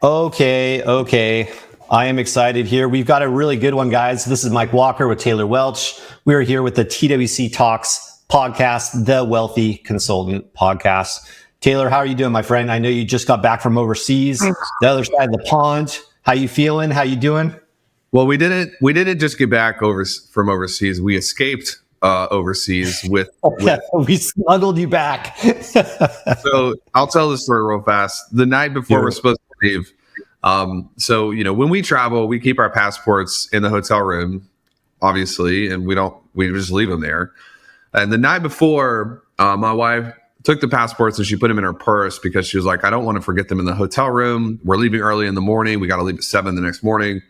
Okay. I am excited here. We've got a really good one, guys. This is Mike Walker with Taylor Welch. We are here with the TWC Talks podcast, the Wealthy Consultant podcast. Taylor, how are you doing, my friend? I know you just got back from overseas, the other side of the pond. How you feeling? How you doing? Well, we didn't just get back from overseas. We escaped overseas with we smuggled you back. So I'll tell the story real fast. The night before we're supposed to leave, so when we travel, we keep our passports in the hotel room, obviously, and we just leave them there. And the night before, my wife took the passports and she put them in her purse because she was like, I don't want to forget them in the hotel room. We're leaving early in the morning. We got to leave at 7 the next morning.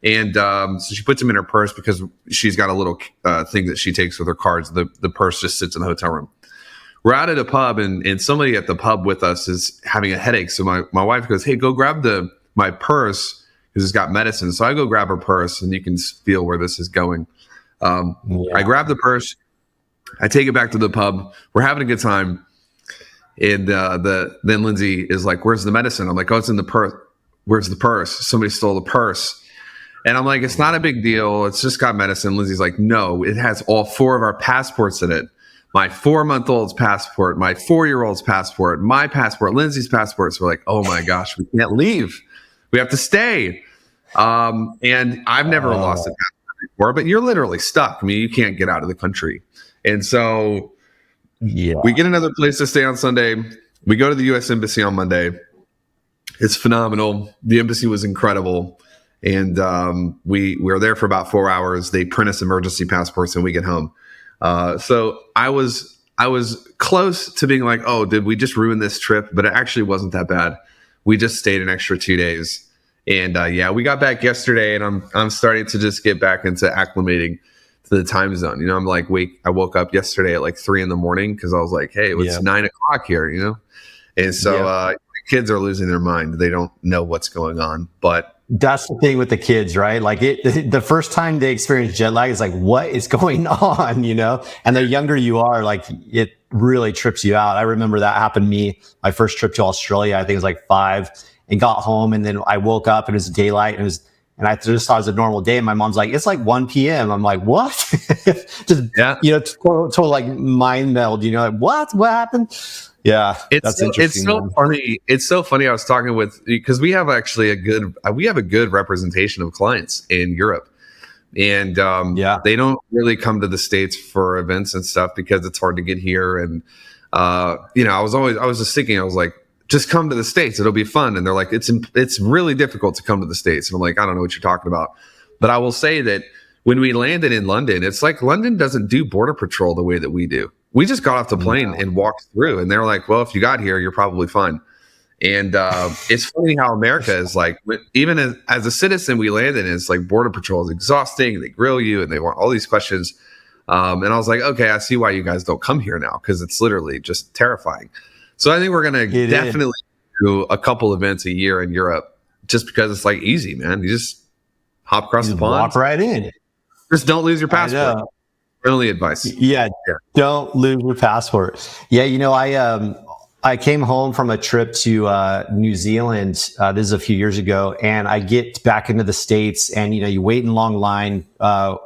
And so she puts them in her purse because she's got a little thing that she takes with her cards. The purse just sits in the hotel room. We're out at a pub and somebody at the pub with us is having a headache. So my wife goes, hey, go grab my purse because it's got medicine. So I go grab her purse and you can feel where this is going. I grab the purse. I take it back to the pub. We're having a good time. And then Lindsay is like, where's the medicine? I'm like, oh, it's in the purse. Where's the purse? Somebody stole the purse. And I'm like, it's not a big deal. It's just got medicine. Lindsay's like, no, it has all 4 of our passports in it. My 4-month-old's passport, my 4-year-old's passport, my passport, Lindsay's passport. So we're like, oh my gosh, we can't leave. We have to stay. And I've never lost a passport before, but you're literally stuck. I mean, you can't get out of the country. And so we get another place to stay on Sunday. We go to the U.S. Embassy on Monday. It's phenomenal. The embassy was incredible. And we were there for about 4 hours. They print us emergency passports and we get home. So I was close to being like, oh, did we just ruin this trip? But it actually wasn't that bad. We just stayed an extra 2 days. And we got back yesterday and I'm starting to just get back into acclimating to the time zone. I'm like, I woke up yesterday at like 3 a.m. because I was like, hey, it's 9 o'clock here, And so kids are losing their mind. They don't know what's going on. But that's the thing with the kids, right? Like the first time they experience jet lag is like, what is going on, And the younger you are, like it really trips you out. I remember that happened to me. My first trip to Australia, I think it was like 5, and got home, and then I woke up and it was daylight, and I just thought it was a normal day. And my mom's like, it's like 1 p.m. I'm like, what? Total like mind meld, like, what happened? Yeah, that's interesting. It's so funny. It's so funny. I was talking because we have actually a good representation of clients in Europe, and they don't really come to the States for events and stuff because it's hard to get here. And I was just thinking, I was like, just come to the States, it'll be fun. And they're like, it's really difficult to come to the States. And I'm like, I don't know what you're talking about. But I will say that when we landed in London, it's like London doesn't do border patrol the way that we do. We just got off the plane and walked through, and they're like, well, if you got here, you're probably fine. And it's funny how America is like, even as a citizen, we landed, and it's like border patrol is exhausting. They grill you and they want all these questions. And I was like, okay, I see why you guys don't come here now, because it's literally just terrifying. So I think we're going to definitely do a couple events a year in Europe just because it's like easy, man. You just hop across the pond. Walk right in. Just don't lose your passport. Only advice. Yeah, don't lose your passport. Yeah, I came home from a trip to New Zealand. This is a few years ago, and I get back into the States, and you wait in long line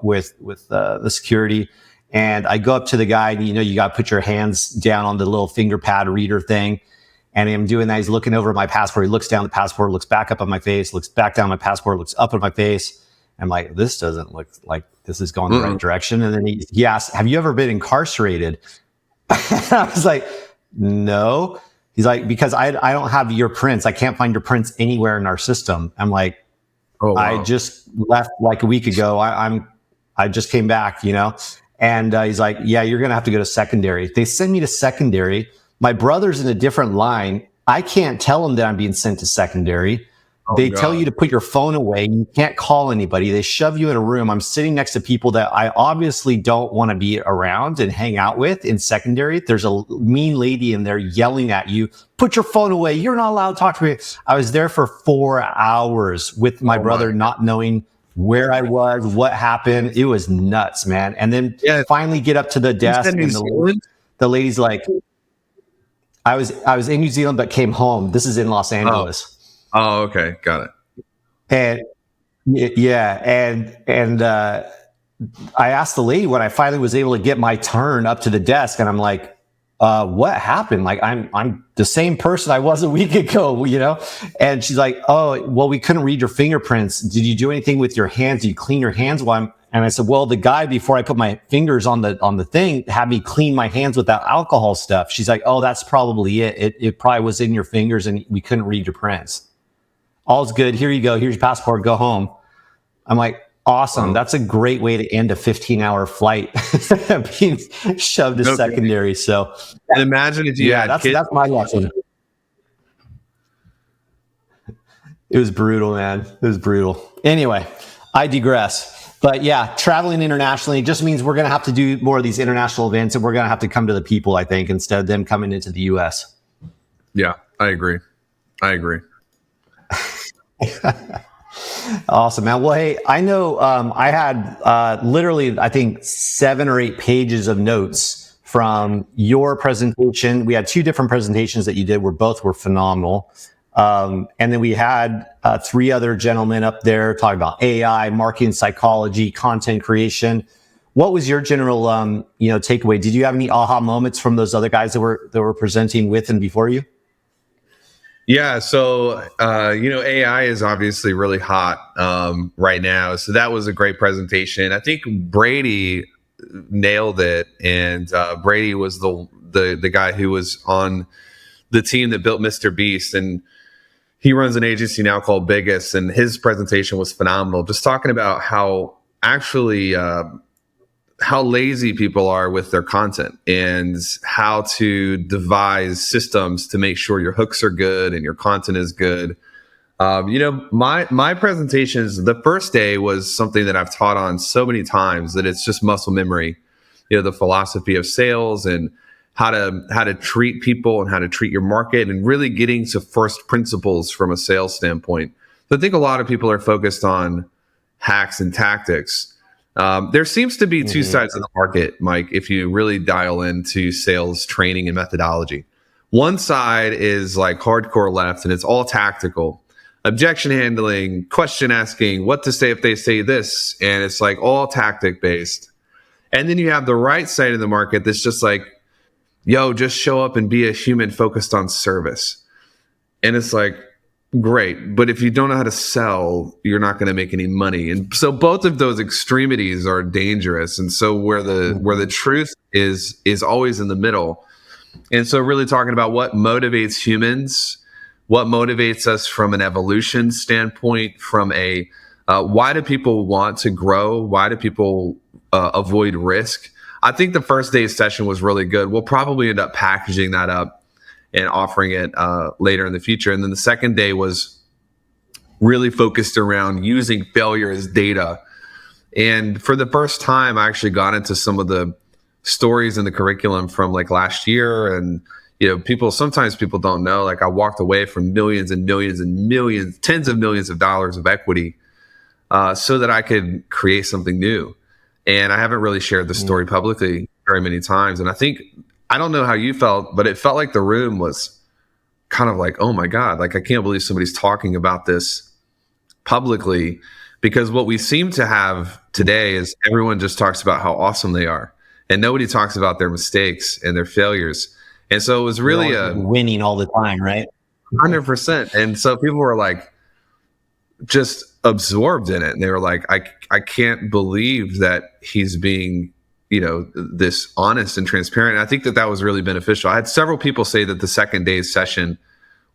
with the security, and I go up to the guy, and you got to put your hands down on the little finger pad reader thing, and I'm doing that. He's looking over at my passport. He looks down at the passport, looks back up at my face, looks back down at my passport, looks up at my face. I'm like, this doesn't look like this is going the right direction. And then he asked, have you ever been incarcerated? I was like, no. He's like, because I don't have your prints. I can't find your prints anywhere in our system. I'm like, oh, wow. I just left like a week ago. I just came back, And he's like, yeah, you're going to have to go to secondary. They send me to secondary. My brother's in a different line. I can't tell him that I'm being sent to secondary. They tell you to put your phone away. You can't call anybody. They shove you in a room. I'm sitting next to people that I obviously don't want to be around and hang out with in secondary. There's a mean lady in there yelling at you, put your phone away. You're not allowed to talk to me. I was there for 4 hours with my brother, not knowing where I was, what happened. It was nuts, man. And then finally get up to the desk, and the lady's like, I was in New Zealand, but came home. This is in Los Angeles. Oh, okay. Got it. And yeah, and I asked the lady when I finally was able to get my turn up to the desk, and I'm like, what happened? Like, I'm the same person I was a week ago, you know? And she's like, oh, well, we couldn't read your fingerprints. Did you do anything with your hands? Did you clean your hands while and I said, well, the guy before I put my fingers on the thing had me clean my hands with that alcohol stuff. She's like, oh, that's probably it. It probably was in your fingers and we couldn't read your prints. All's good. Here you go. Here's your passport. Go home. I'm like, awesome. That's a great way to end a 15-hour flight being shoved to secondary. So, and imagine if you had that's, kids. That's my lesson. It was brutal, man. It was brutal. Anyway, I digress. But yeah, traveling internationally just means we're going to have to do more of these international events, and we're going to have to come to the people, I think, instead of them coming into the U.S. Yeah, I agree. Awesome, man. Well, hey, I know I had literally, I think, 7 or 8 pages of notes from your presentation. We had 2 different presentations that you did where both were phenomenal. And then we had 3 other gentlemen up there talking about AI, marketing psychology, content creation. What was your general, takeaway? Did you have any aha moments from those other guys that were presenting with and before you? Yeah, so AI is obviously really hot right now. So that was a great presentation. I think Brady nailed it, and Brady was the guy who was on the team that built Mr. Beast, and he runs an agency now called Biggest, and his presentation was phenomenal. Just talking about how actually how lazy people are with their content and how to devise systems to make sure your hooks are good and your content is good. My presentations, the first day was something that I've taught on so many times that it's just muscle memory. The philosophy of sales and how to treat people and how to treat your market and really getting to first principles from a sales standpoint. So I think a lot of people are focused on hacks and tactics. There seems to be 2 sides of the market, Mike, if you really dial into sales training and methodology. One side is like hardcore left, and it's all tactical. Objection handling, question asking, what to say if they say this, and it's like all tactic based. And then you have the right side of the market that's just like, yo, just show up and be a human focused on service. And it's like, great, but if you don't know how to sell, you're not going to make any money. And so both of those extremities are dangerous. And so where the truth is always in the middle. And so really talking about what motivates humans, what motivates us from an evolution standpoint, from a why do people want to grow? Why do people avoid risk? I think the first day's session was really good. We'll probably end up packaging that up and offering it later in the future. And then the second day was really focused around using failure as data. And for the first time, I actually got into some of the stories in the curriculum from like last year. And, sometimes people don't know, like I walked away from millions and millions and millions, tens of millions of dollars of equity so that I could create something new. And I haven't really shared the story publicly very many times. And I don't know how you felt, but it felt like the room was kind of like, oh my God, like I can't believe somebody's talking about this publicly, because what we seem to have today is everyone just talks about how awesome they are and nobody talks about their mistakes and their failures. And so it was really winning all the time, right? 100%. And so people were like just absorbed in it. And they were like, I can't believe that he's being this honest and transparent. And I think that was really beneficial. I had several people say that the second day's session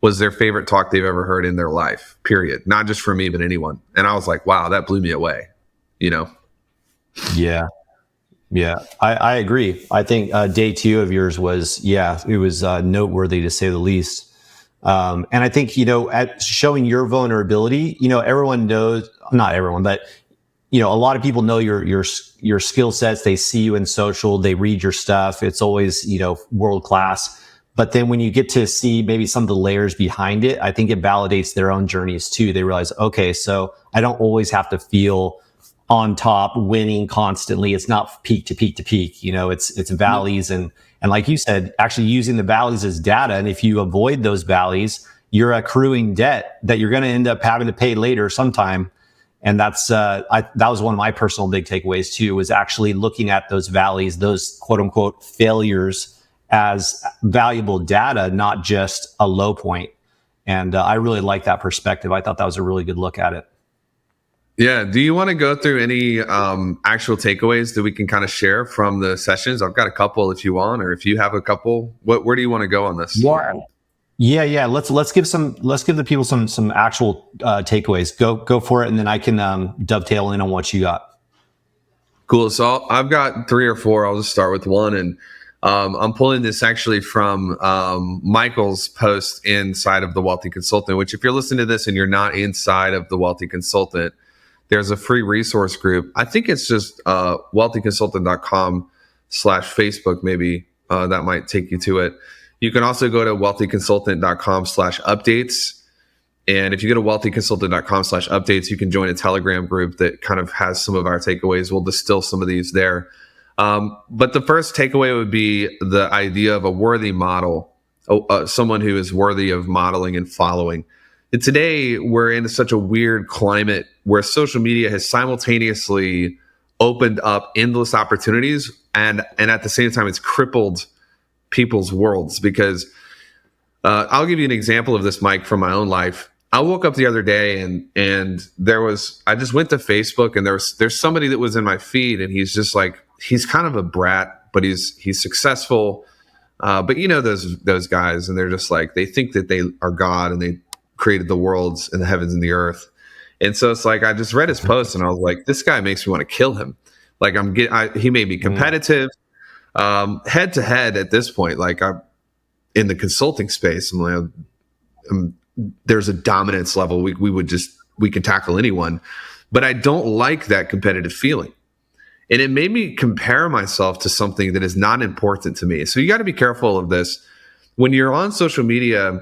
was their favorite talk they've ever heard in their life, period. Not just for me, but anyone. And I was like, wow, that blew me away, Yeah. Yeah, I agree. I think day 2 of yours was, it was noteworthy to say the least. And I think, at showing your vulnerability, everyone knows, not everyone, but a lot of people know your skill sets. They see you in social, they read your stuff. It's always, world class. But then when you get to see maybe some of the layers behind it, I think it validates their own journeys too. They realize, okay, so I don't always have to feel on top, winning constantly. It's not peak to peak to peak. It's valleys and like you said, actually using the valleys as data. And if you avoid those valleys, you're accruing debt that you're going to end up having to pay later sometime. And that's that was one of my personal big takeaways too, was actually looking at those valleys, those quote unquote failures, as valuable data, not just a low point. And I really like that perspective. I thought that was a really good look at it. Yeah. Do you want to go through any actual takeaways that we can kind of share from the sessions? I've got a couple if you want, or if you have a couple. Where do you want to go on this? Yeah. Let's give the people some actual takeaways. Go for it, and then I can dovetail in on what you got. Cool. So I've got 3 or 4. I'll just start with one, and I'm pulling this actually from Michael's post inside of The Wealthy Consultant, which if you're listening to this and you're not inside of The Wealthy Consultant, there's a free resource group. I think it's just wealthyconsultant.com/Facebook. Maybe that might take you to it. You can also go to wealthyconsultant.com/updates. And if you go to wealthyconsultant.com/updates, you can join a Telegram group that kind of has some of our takeaways. We'll distill some of these there. But the first takeaway would be the idea of a worthy model, someone who is worthy of modeling and following. And today, we're in such a weird climate where social media has simultaneously opened up endless opportunities, and at the same time, it's crippled people's worlds. Because I'll give you an example of this, Mike, from my own life. I woke up the other day and I just went to Facebook, and there's somebody that was in my feed, and he's just like, he's kind of a brat, but he's successful. But you know those guys, and they're just like, they think that they are God and they created the worlds and the heavens and the earth. And so it's like, I just read his post and I was like, this guy makes me want to kill him. Like he made me competitive, head to head at this point. Like I'm in the consulting space. There's a dominance level. We can tackle anyone, but I don't like that competitive feeling. And it made me compare myself to something that is not important to me. So you got to be careful of this. When you're on social media,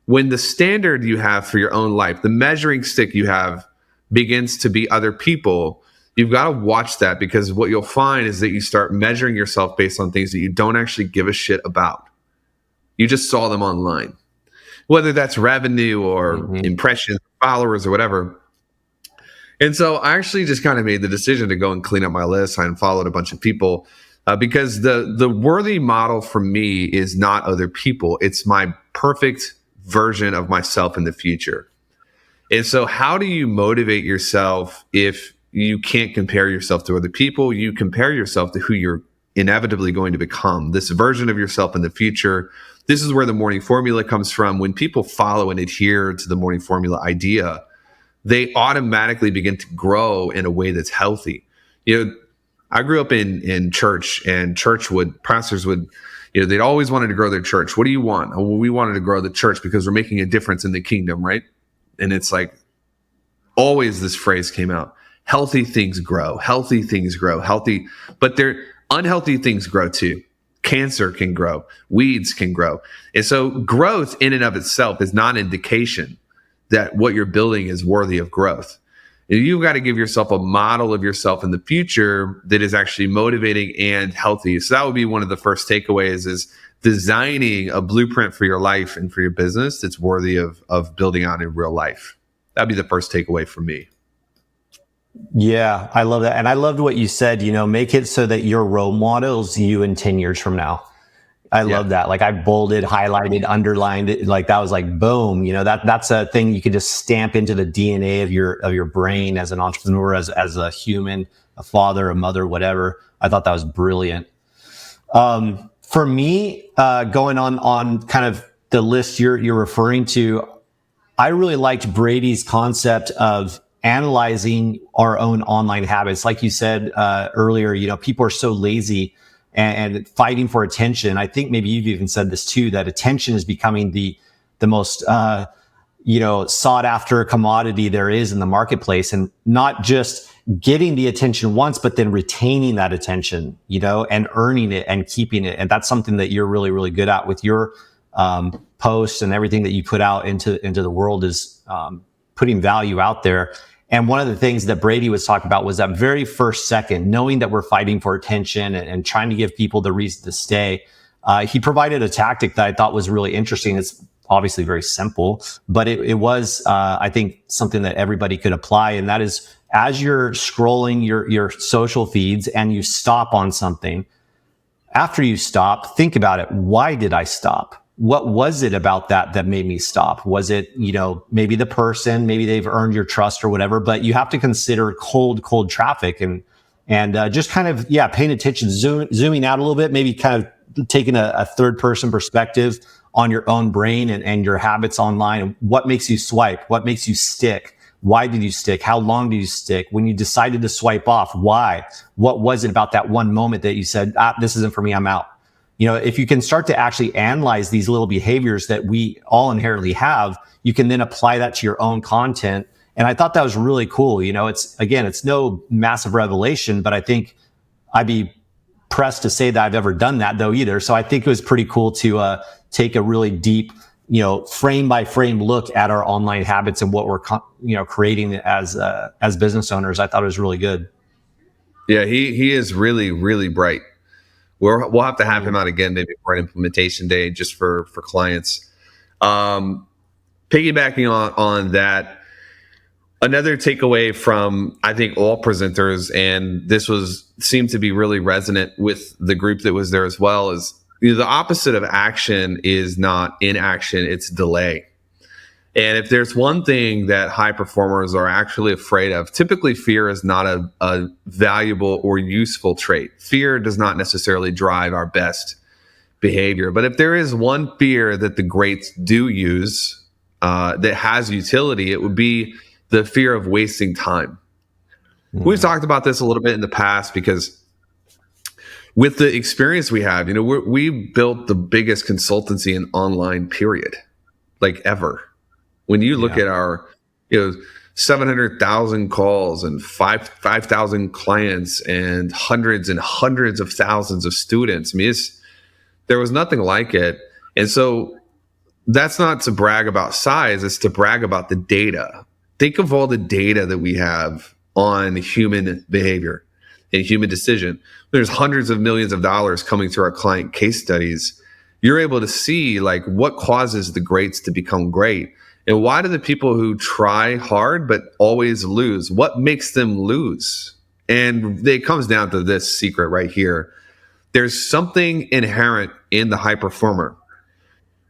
when the standard you have for your own life, the measuring stick you have begins to be other people, you've got to watch that, because what you'll find is that you start measuring yourself based on things that you don't actually give a shit about. You just saw them online, whether that's revenue or impressions, followers, or whatever. And so I actually just kind of made the decision to go and clean up my list. I unfollowed a bunch of people because the worthy model for me is not other people. It's my perfect version of myself in the future. And so how do you motivate yourself if you can't compare yourself to other people? You compare yourself to who you're inevitably going to become, this version of yourself in the future. This is where the morning formula comes from. When people follow and adhere to the morning formula idea, they automatically begin to grow in a way that's healthy. You know, I grew up in church, and pastors would, they'd always wanted to grow their church. What do you want? Oh, well, we wanted to grow the church because we're making a difference in the kingdom, right? And it's like, always this phrase came out: healthy things grow, healthy things grow, healthy, but unhealthy things grow too. Cancer can grow, weeds can grow. And so growth in and of itself is not an indication that what you're building is worthy of growth. You've got to give yourself a model of yourself in the future that is actually motivating and healthy. So that would be one of the first takeaways, is designing a blueprint for your life and for your business that's worthy of building on in real life. That'd be the first takeaway for me. Yeah, I love that. And I loved what you said, make it so that your role models you in 10 years from now. I love that. Like I bolded, highlighted, underlined it. Like that was like, boom, that's a thing you could just stamp into the DNA of your brain as an entrepreneur, as a human, a father, a mother, whatever. I thought that was brilliant. For me, going on kind of the list you're referring to, I really liked Brady's concept of analyzing our own online habits. Like you said earlier, people are so lazy and fighting for attention. I think maybe you've even said this too, that attention is becoming the most sought after commodity there is in the marketplace, and not just getting the attention once, but then retaining that attention, and earning it and keeping it. And that's something that you're really, really good at with your posts and everything that you put out into the world, is putting value out there. And one of the things that Brady was talking about was that very first second, knowing that we're fighting for attention and trying to give people the reason to stay. He provided a tactic that I thought was really interesting. It's obviously very simple, but it was, I think, something that everybody could apply. And that is, as you're scrolling your social feeds and you stop on something, after you stop, think about it. Why did I stop? What was it about that made me stop? Was it, maybe the person, maybe they've earned your trust or whatever, but you have to consider cold traffic and just kind of, paying attention, zooming out a little bit, maybe kind of taking a third person perspective on your own brain and your habits online. And what makes you swipe? What makes you stick? Why did you stick? How long did you stick? When you decided to swipe off, why? What was it about that one moment that you said, this isn't for me, I'm out? If you can start to actually analyze these little behaviors that we all inherently have, you can then apply that to your own content. And I thought that was really cool. It's no massive revelation, but I think I'd be pressed to say that I've ever done that though either. So I think it was pretty cool to take a really deep, frame by frame look at our online habits and what we're, creating as business owners. I thought it was really good. Yeah, he is really, really bright. We'll have to have him out again, maybe for an implementation day, just for clients. Piggybacking on that, another takeaway from, I think, all presenters, and this seemed to be really resonant with the group that was there as well, is the opposite of action is not inaction, it's delay. And if there's one thing that high performers are actually afraid of, typically fear is not a valuable or useful trait. Fear does not necessarily drive our best behavior. But if there is one fear that the greats do use that has utility, it would be the fear of wasting time. We've talked about this a little bit in the past because with the experience we have, we built the biggest consultancy in online, period, like ever. When you look at our, 700,000 calls and 5,000 clients and hundreds of thousands of students, I mean, there was nothing like it. And so that's not to brag about size, it's to brag about the data. Think of all the data that we have on human behavior and human decision. There's hundreds of millions of dollars coming through our client case studies. You're able to see what causes the greats to become great. And why do the people who try hard but always lose? What makes them lose? And it comes down to this secret right here. There's something inherent in the high performer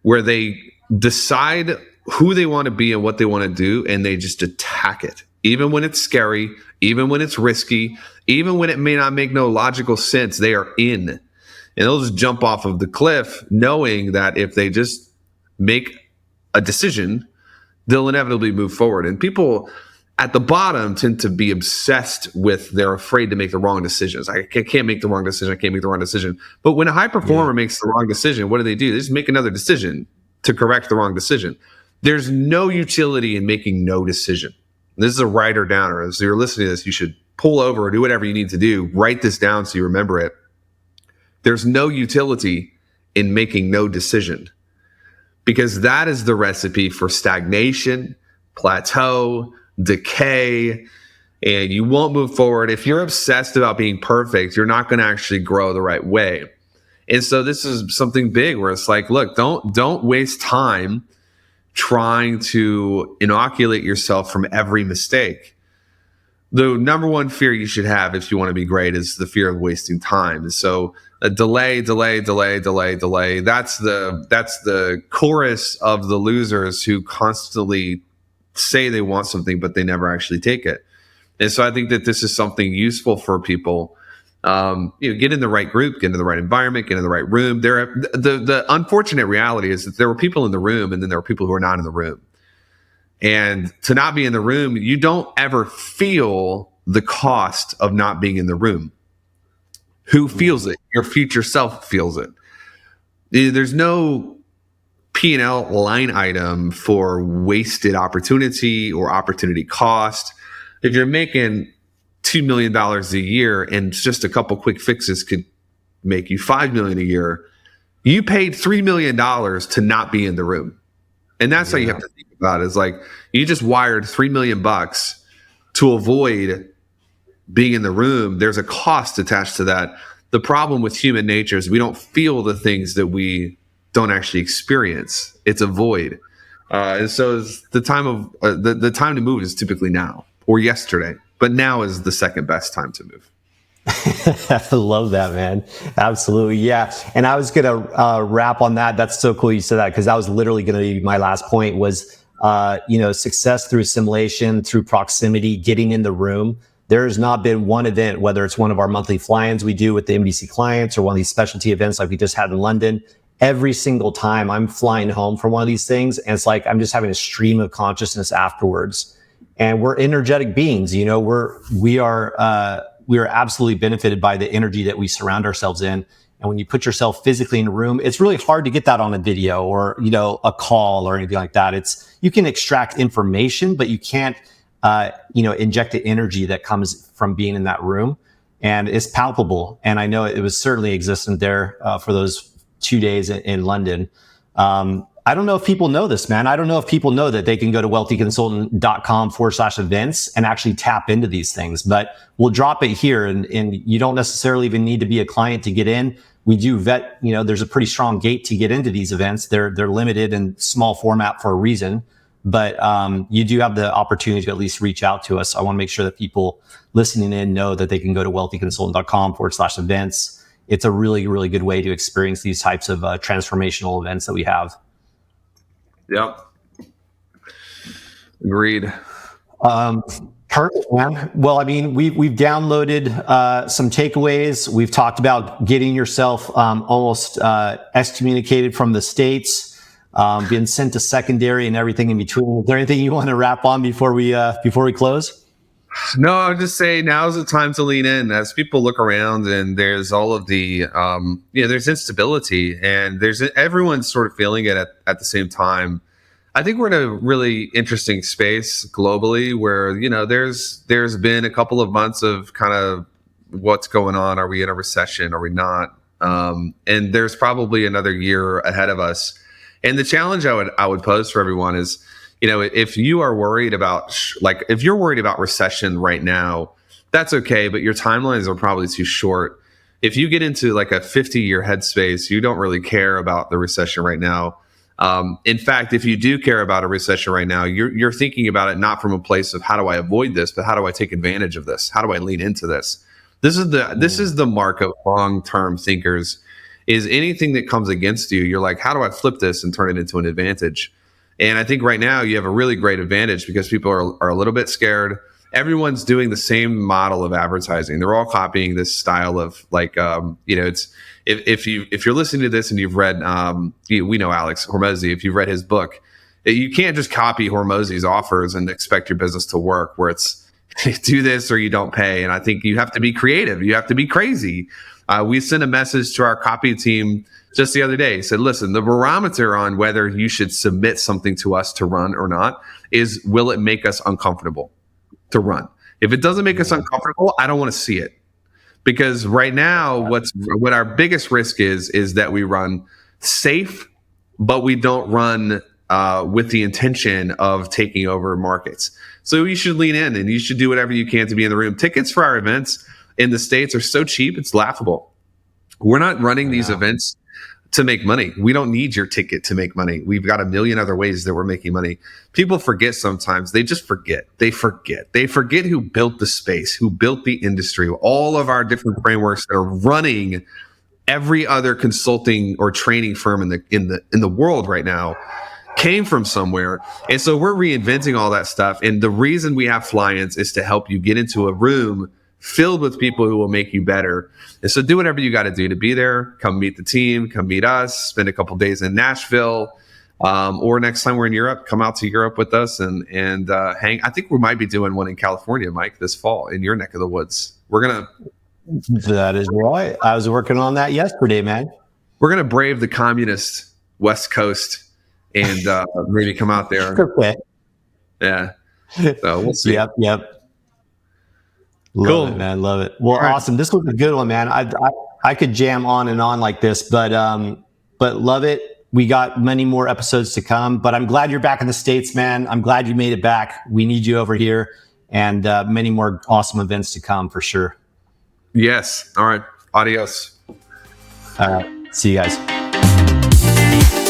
where they decide who they want to be and what they want to do, and they just attack it. Even when it's scary, even when it's risky, even when it may not make no logical sense, they are in. And they'll just jump off of the cliff knowing that if they just make a decision, they'll inevitably move forward. And people at the bottom tend to be obsessed with, they're afraid to make the wrong decisions. I can't make the wrong decision. I can't make the wrong decision. But when a high performer makes the wrong decision, what do? They just make another decision to correct the wrong decision. There's no utility in making no decision. This is a writer downer. As you're listening to this, you should pull over or do whatever you need to do. Write this down so you remember it. There's no utility in making no decision, because that is the recipe for stagnation, plateau, decay, and you won't move forward. If you're obsessed about being perfect, you're not going to actually grow the right way. And so this is something big where it's like, look, don't waste time trying to inoculate yourself from every mistake. The number one fear you should have if you want to be great is the fear of wasting time. So a delay. That's the chorus of the losers who constantly say they want something, but they never actually take it. And so I think that this is something useful for people. Get in the right group, get in the right environment, get in the right room. The unfortunate reality is that there were people in the room, and then there were people who are not in the room. And to not be in the room, you don't ever feel the cost of not being in the room. Who feels it? Your future self feels it. There's no P&L line item for wasted opportunity or opportunity cost. If you're making $2 million a year and just a couple quick fixes could make you $5 million a year, you paid $3 million to not be in the room. And that's how you have to think about it. It's like you just wired $3 million to avoid being in the room. There's a cost attached to that. The problem with human nature is we don't feel the things that we don't actually experience. It's a void. And so the time of the time to move is typically now or yesterday, but now is the second best time to move. I love that, man. Absolutely. Yeah. And I was going to wrap on that. That's so cool you said that, because that was literally going to be my last point was, success through assimilation, through proximity, getting in the room. There has not been one event, whether it's one of our monthly fly-ins we do with the MDC clients or one of these specialty events like we just had in London. Every single time I'm flying home from one of these things, and it's like I'm just having a stream of consciousness afterwards. And we're energetic beings, we are absolutely benefited by the energy that we surround ourselves in. And when you put yourself physically in a room, it's really hard to get that on a video or, a call or anything like that. You can extract information, but you can't, inject the energy that comes from being in that room. And it's palpable. And I know it was certainly existent there for those 2 days in London. I don't know if people know this, man. I don't know if people know that they can go to wealthyconsultant.com/events and actually tap into these things, but we'll drop it here. And you don't necessarily even need to be a client to get in. We do vet, there's a pretty strong gate to get into these events. They're limited and small format for a reason, but you do have the opportunity to at least reach out to us. I want to make sure that people listening in know that they can go to wealthyconsultant.com/events. It's a really, really good way to experience these types of transformational events that we have. Yep. Agreed. Perfect, man. Well, I mean, we've downloaded some takeaways. We've talked about getting yourself almost excommunicated from the States, being sent to secondary and everything in between. Is there anything you want to wrap on before we close? No, I would just say now's the time to lean in as people look around and there's all of the, there's instability and everyone's sort of feeling it at the same time. I think we're in a really interesting space globally where, there's been a couple of months of kind of what's going on. Are we in a recession? Are we not? And there's probably another year ahead of us. And the challenge I would pose for everyone is, if you are worried about, if you're worried about recession right now, that's okay, but your timelines are probably too short. If you get into like a 50-year headspace, you don't really care about the recession right now. In fact, if you do care about a recession right now, you're thinking about it not from a place of how do I avoid this, but how do I take advantage of this? How do I lean into this? This is the mark of long-term thinkers, is anything that comes against you, you're like, how do I flip this and turn it into an advantage? And I think right now you have a really great advantage because people are a little bit scared. Everyone's doing the same model of advertising. They're all copying this style of it's if you're listening to this and you've read, we know Alex Hormozi. If you've read his book, you can't just copy Hormozi's offers and expect your business to work. Where it's do this or you don't pay. And I think you have to be creative. You have to be crazy. We sent a message to our copy team just the other day. Said, listen, the barometer on whether you should submit something to us to run or not is, will it make us uncomfortable to run? If it doesn't make us uncomfortable, I don't want to see it. Because right now, what our biggest risk is that we run safe, but we don't run with the intention of taking over markets. So you should lean in and you should do whatever you can to be in the room. Tickets for our events in the States are so cheap, it's laughable. We're not running these events to make money. We don't need your ticket to make money. We've got a million other ways that we're making money. People forget sometimes. They just forget. They forget who built the space, who built the industry, all of our different frameworks that are running every other consulting or training firm in the world right now came from somewhere. And so we're reinventing all that stuff. And the reason we have fly-ins is to help you get into a room filled with people who will make you better. And so do whatever you got to do to be there. Come meet the team, come meet us, spend a couple days in Nashville, or next time we're in Europe, come out to Europe with us and hang. I think we might be doing one in California, Mike, this fall in your neck of the woods. That is right. I was working on that yesterday, man. We're going to brave the communist West Coast and maybe come out there. Okay. Yeah. So we'll see. Yep. Love it, man. Love it. Well, awesome. This was a good one, man. I could jam on and on like this, but love it. We got many more episodes to come, but I'm glad you're back in the States, man. I'm glad you made it back. We need you over here, and many more awesome events to come for sure. Yes. All right. Adios. All right. See you guys. Bye.